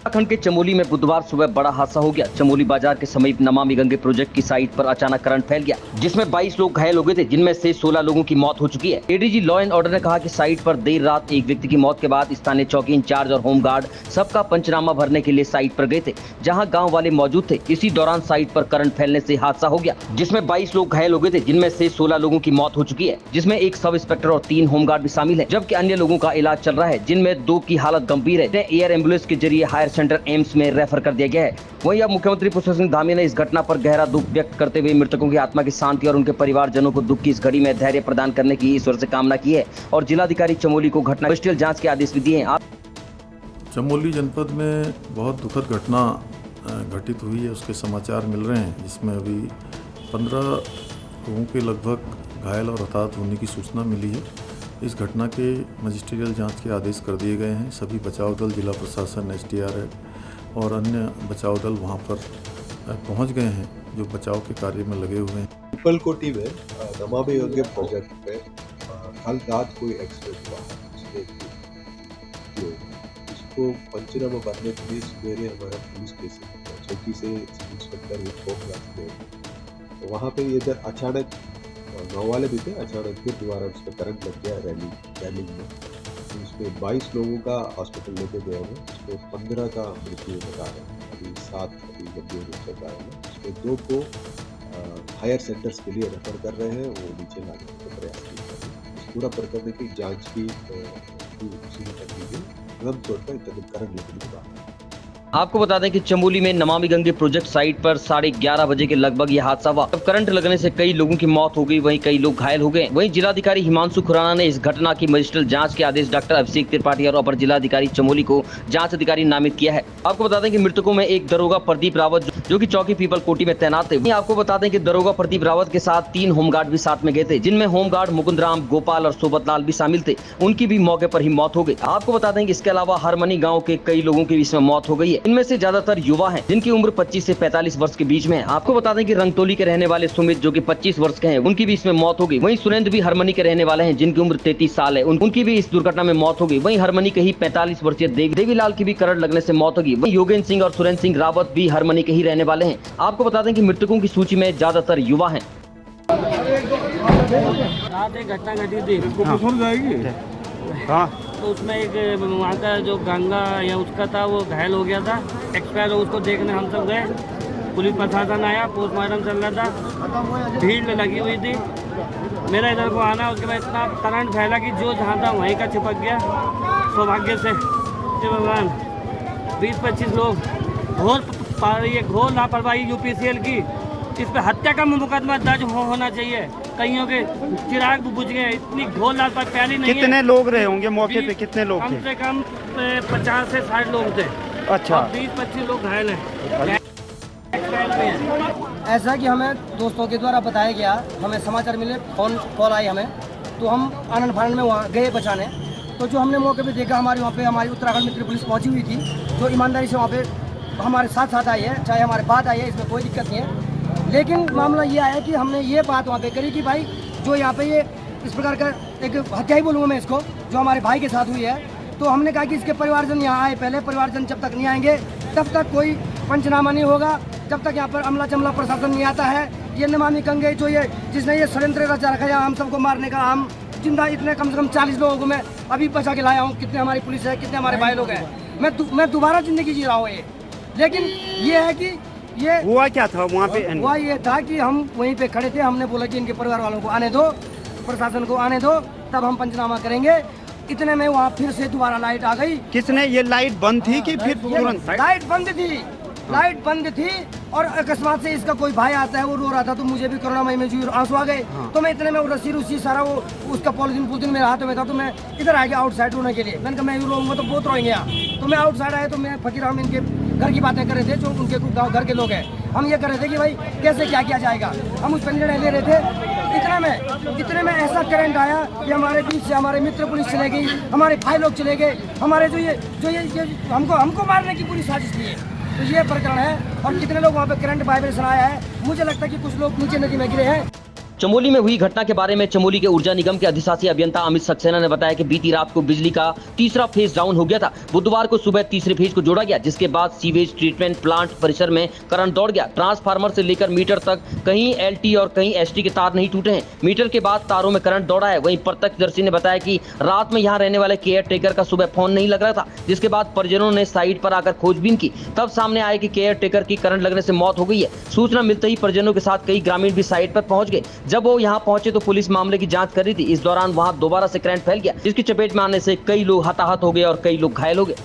उत्तराखंड के चमोली में बुधवार सुबह बड़ा हादसा हो गया। चमोली बाजार के समीप नमामि गंगे प्रोजेक्ट की साइट पर अचानक करंट फैल गया, जिसमें 22 लोग घायल हो गए थे, जिनमें से 16 लोगों की मौत हो चुकी है। एडीजी लॉ एंड ऑर्डर ने कहा कि साइट पर देर रात एक व्यक्ति की मौत के बाद स्थानीय चौकी इंचार्ज और होमगार्ड सबका पंचनामा भरने के लिए साइट पर गए थे, जहाँ गाँव वाले मौजूद थे। इसी दौरान साइट पर करंट फैलने से हादसा हो गया, जिसमें 22 लोग घायल हो गए थे, जिनमें से 16 लोगों की मौत हो चुकी है, जिसमें एक सब इंस्पेक्टर और 3 होमगार्ड भी शामिल है, जबकि अन्य लोगों का इलाज चल रहा है, जिनमें 2 की हालत गंभीर है। एयर एम्बुलेंस के जरिए हायर सेंटर एम्स में रेफर कर दिया गया है। वहीं अब मुख्यमंत्री पुष्कर सिंह धामी ने इस घटना पर गहरा दुख व्यक्त करते हुए मृतकों की आत्मा की शांति और उनके परिवारजनों को दुख की इस घड़ी में धैर्य प्रदान करने की ईश्वर से कामना की है और जिलाधिकारी चमोली को घटना की जांच के आदेश भी दिए हैं। चमोली जनपद में बहुत दुखद घटना घटित हुई है, उसके समाचार मिल रहे हैं, जिसमें अभी 15 लोगों के लगभग घायल और हताहत होने की सूचना मिली है। इस घटना के मजिस्ट्रियल जांच के आदेश कर दिए गए हैं। सभी बचाव दल, जिला प्रशासन, SDRF और अन्य बचाव दल वहां पर पहुंच गए हैं, जो बचाव के कार्य में लगे हुए हैं। पीपलकोटी में नमामि गंगे प्रोजेक्ट में कल रात कोई एक्सीडेंट हुआ, इसको पंचनामा करने के लिए सवेरे हमारा पुलिस स्टेशन चौकी से इंस्पेक्टर गए, तो वहाँ पे इधर अचानक गाँव वाले भी थे, अचानक फिर दोबारा उस पर करंट लग गया रैलिंग में। तो इसमें 22 लोगों का हॉस्पिटल लेके गए हैं, इसमें 15 का मृत्यु बता रहे हैं, अभी 7 अभी गंभीर रूप से घायल हैं। इसमें 2 को हायर सेंटर्स के लिए रेफर कर रहे हैं, वो नीचे लाने का प्रयास कर रहे हैं। इस पूरा प्रकरण की जाँच की शुरू कर दी गई। गम तौर पर करंट लगने के बाद आपको बता दें कि चमोली में नमामि गंगे प्रोजेक्ट साइट पर 11:30 बजे के लगभग यह हादसा हुआ। जब करंट लगने से कई लोगों की मौत हो गई, वहीं कई लोग घायल हो गए। वहीं जिलाधिकारी हिमांशु खुराना ने इस घटना की मजिस्ट्रियल जांच के आदेश डॉक्टर अभिषेक त्रिपाठी और अपर जिलाधिकारी चमोली को जांच अधिकारी नामित किया है। आपको बता दें कि मृतकों में एक दरोगा प्रदीप रावत, जो की चौकी पीपलकोटी में तैनात थे। आपको बता दें कि दरोगा प्रदीप रावत के साथ 3 होमगार्ड भी साथ में गए थे, जिनमें होमगार्ड मुकुंद राम, गोपाल और सोबत लाल भी शामिल थे। उनकी भी मौके पर ही मौत हो गई। आपको बता दें कि इसके अलावा हरमनी गाँव के कई लोगों की इसमें मौत हो गई है। इनमें से ज्यादातर युवा हैं, जिनकी उम्र 25 से 45 वर्ष के बीच में है। आपको बता दें कि रंगतोली के रहने वाले सुमित, जो कि 25 वर्ष के हैं, उनकी भी इसमें मौत हो गई। वहीं सुरेंद्र भी हरमनी के रहने वाले हैं, जिनकी उम्र 33 साल है, उनकी भी इस दुर्घटना में मौत हो गई। वहीं हरमनी के ही 45 वर्षीय देवीलाल की भी करंट लगने से मौत हो गई। वहीं योगेंद्र सिंह और सुरेंद्र सिंह रावत भी हरमनी के ही रहने वाले हैं। आपको बता दें कि मृतकों की सूची में ज्यादातर युवा हैं। घटना घटी थी, हाँ, तो उसमें एक वहाँ का जो गंगा या उसका था, वो घायल हो गया था, एक्सपायर हो। उसको देखने हम सब गए, पुलिस प्रशासन आया, पोस्टमार्टम चल रहा था, भीड़ लगी हुई थी। मेरा इधर को आना, उसके बाद इतना करंट फैला कि जो जहाँ था वहीं का चिपक गया। सौभाग्य से भगवान 20-25 लोग घोर लापरवाही UPCL की, इस पर हत्या का मुकदमा दर्ज होना चाहिए। कईयों के चिराग बुझ गए, इतनी घोर लापरवाही पहली नहीं है। कितने लोग रहे होंगे मौके पे? कितने लोग थे? कम से कम 50 से 60 लोग थे। अच्छा, 20-25 लोग घायल हैं। ऐसा कि हमें दोस्तों के द्वारा बताया गया, हमें समाचार मिले, फोन कॉल आई हमें, तो हम आनंद फानंद में वहाँ गए बचाने। तो जो हमने मौके पे देखा, हमारे वहाँ पे हमारी उत्तराखंड मित्र पुलिस पहुँची हुई थी, जो ईमानदारी से वहाँ पे हमारे साथ आई है, चाहे हमारे बाद आई है, इसमें कोई दिक्कत नहीं है। लेकिन मामला ये आया कि हमने ये बात वहाँ पे करी कि भाई जो यहाँ पे ये इस प्रकार का एक हत्या ही बोलूँगा मैं इसको, जो हमारे भाई के साथ हुई है, तो हमने कहा कि इसके परिवारजन यहाँ आए। पहले परिवारजन जब तक नहीं आएंगे तब तक कोई पंचनामा नहीं होगा, जब तक यहाँ पर अमला जमला प्रशासन नहीं आता है। ये नमामि गंगे जो ये जिसने ये षड्यंत्र रचा रखा है हम सबको मारने का, हम जिंदा इतने कम से कम 40 लोगों को मैं अभी बचा के लाया हूँ। कितने हमारी पुलिस है, कितने हमारे भाई लोग हैं, मैं दोबारा जिंदगी जी रहा हूँ ये। लेकिन ये है कि ये हुआ क्या था वहाँ पे? हुआ ये था कि हम वहीं पे खड़े थे, हमने बोला कि इनके परिवार वालों को आने दो, प्रशासन को आने दो, तब हम पंचनामा करेंगे। इतने में वहाँ फिर से दोबारा लाइट आ गई। किसने? ये लाइट बंद थी कि फिर तुरंत? लाइट बंद थी और अकस्मात से इसका कोई भाई आता है, वो रो रहा था, तो मुझे भी करुणामय में जो आंसू आ गए। हाँ। तो मैं इतने में रस्सी सारा वो उसका पॉलिथीन मेरे हाथ में था, तो मैं इधर आ गया आउटसाइड रोने के लिए। मैंने कहा मैं रोऊंगा तो बहुत रोएंगे यहाँ। तो मैं आउटसाइड आया, तो मैं फकीर हम इनके घर की बातें कर रहे थे, जो उनके घर के लोग हैं। हम ये कर रहे थे कि भाई कैसे क्या किया जाएगा, हम उस पर निर्णय ले रहे थे। इतने में ऐसा करंट आया कि हमारे बीच से हमारे मित्र पुलिस चले गई, हमारे भाई लोग चले गए, हमारे जो ये हमको मारने की पूरी साजिश थी। तो ये प्रकरण है। और कितने लोग वहाँ पे करंट वाइब्रेशन आया है, मुझे लगता है कि कुछ लोग नीचे नदी में गिरे हैं। चमोली में हुई घटना के बारे में चमोली के ऊर्जा निगम के अधिशासी अभियंता अमित सक्सेना ने बताया कि बीती रात को बिजली का तीसरा फेज डाउन हो गया था। बुधवार को सुबह तीसरे फेज को जोड़ा गया, जिसके बाद सीवेज ट्रीटमेंट प्लांट परिसर में करंट दौड़ गया। ट्रांसफार्मर से लेकर मीटर तक कहीं एलटी और कहीं एसटी के तार नहीं टूटे हैं। मीटर के बाद तारों में करंट दौड़ा है। वहीं प्रत्यक्षदर्शी ने बताया कि रात में यहाँ रहने वाले केयर टेकर का सुबह फोन नहीं लग रहा था, जिसके बाद परिजनों ने साइट पर आकर खोजबीन की। तब सामने आया कि केयर टेकर की करंट लगने से मौत हो गई है। सूचना मिलते ही परिजनों के साथ कई ग्रामीण भी साइट पर पहुंच गए। जब वो यहाँ पहुंचे तो पुलिस मामले की जांच कर रही थी। इस दौरान वहां दोबारा से करंट फैल गया, जिसकी चपेट में आने से कई लोग हताहत हो गए और कई लोग घायल हो गए।